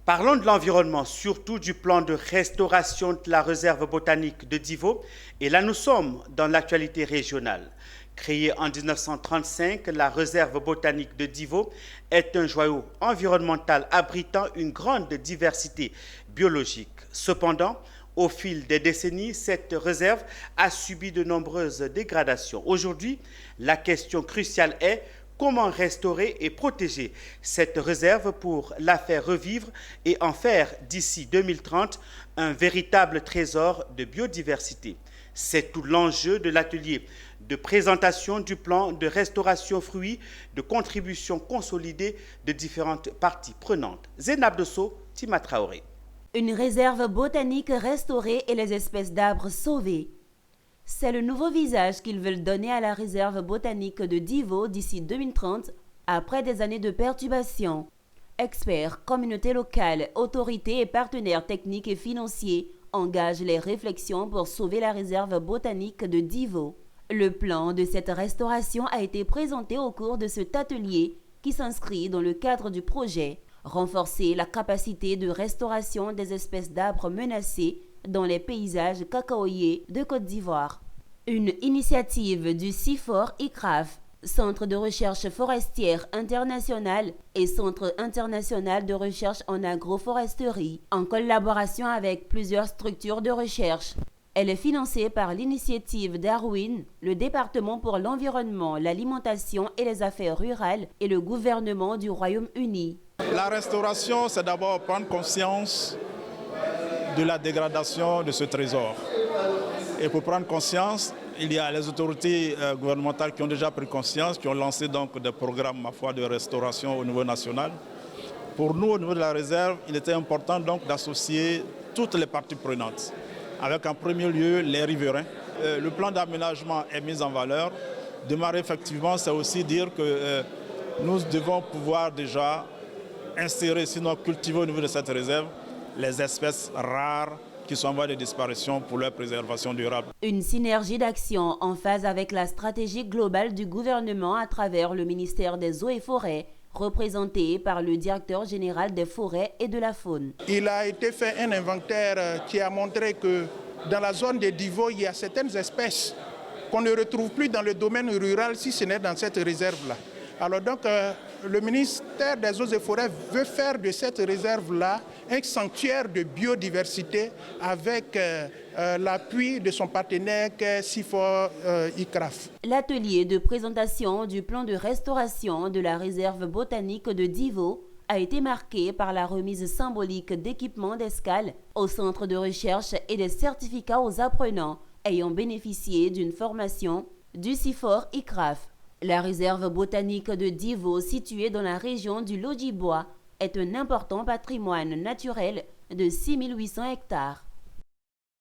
Parlons de l'environnement, surtout du plan de restauration de la réserve botanique de Divo. Et là, nous sommes dans l'actualité régionale. Créée en 1935, la réserve botanique de Divo est un joyau environnemental abritant une grande diversité biologique. Cependant, au fil des décennies, cette réserve a subi de nombreuses dégradations. Aujourd'hui, la question cruciale est comment restaurer et protéger cette réserve pour la faire revivre et en faire d'ici 2030 un véritable trésor de biodiversité. C'est tout l'enjeu de l'atelier de présentation du plan de restauration fruit de contribution consolidée de différentes parties prenantes. Zénab Dosso, Tima Traoré. Une réserve botanique restaurée et les espèces d'arbres sauvées. C'est le nouveau visage qu'ils veulent donner à la réserve botanique de Divo d'ici 2030, après des années de perturbations. Experts, communautés locales, autorités et partenaires techniques et financiers engagent les réflexions pour sauver la réserve botanique de Divo. Le plan de cette restauration a été présenté au cours de cet atelier qui s'inscrit dans le cadre du projet renforcer la capacité de restauration des espèces d'arbres menacés dans les paysages cacaoyers de Côte d'Ivoire. Une initiative du CIFOR ICRAF, Centre de recherche forestière international et Centre international de recherche en agroforesterie, en collaboration avec plusieurs structures de recherche. Elle est financée par l'initiative Darwin, le département pour l'environnement, l'alimentation et les affaires rurales et le gouvernement du Royaume-Uni. La restauration, c'est d'abord prendre conscience de la dégradation de ce trésor. Et pour prendre conscience, il y a les autorités gouvernementales qui ont déjà pris conscience, qui ont lancé donc des programmes, ma foi, de restauration au niveau national. Pour nous, au niveau de la réserve, il était important donc d'associer toutes les parties prenantes, avec en premier lieu les riverains. Le plan d'aménagement est mis en valeur. Démarrer effectivement, c'est aussi dire que nous devons pouvoir déjà insérer, sinon cultiver au niveau de cette réserve, les espèces rares qui sont en voie de disparition pour leur préservation durable. Une synergie d'action en phase avec la stratégie globale du gouvernement à travers le ministère des Eaux et Forêts, représenté par le directeur général des forêts et de la faune. Il a été fait un inventaire qui a montré que dans la zone de Divo, il y a certaines espèces qu'on ne retrouve plus dans le domaine rural si ce n'est dans cette réserve-là. Alors donc, le ministère des Eaux et Forêts veut faire de cette réserve-là un sanctuaire de biodiversité avec l'appui de son partenaire CIFOR ICRAF. L'atelier de présentation du plan de restauration de la réserve botanique de Divo a été marqué par la remise symbolique d'équipements d'escale au centre de recherche et des certificats aux apprenants ayant bénéficié d'une formation du CIFOR ICRAF. La réserve botanique de Divo, située dans la région du Lodjibois, est un important patrimoine naturel de 6800 hectares.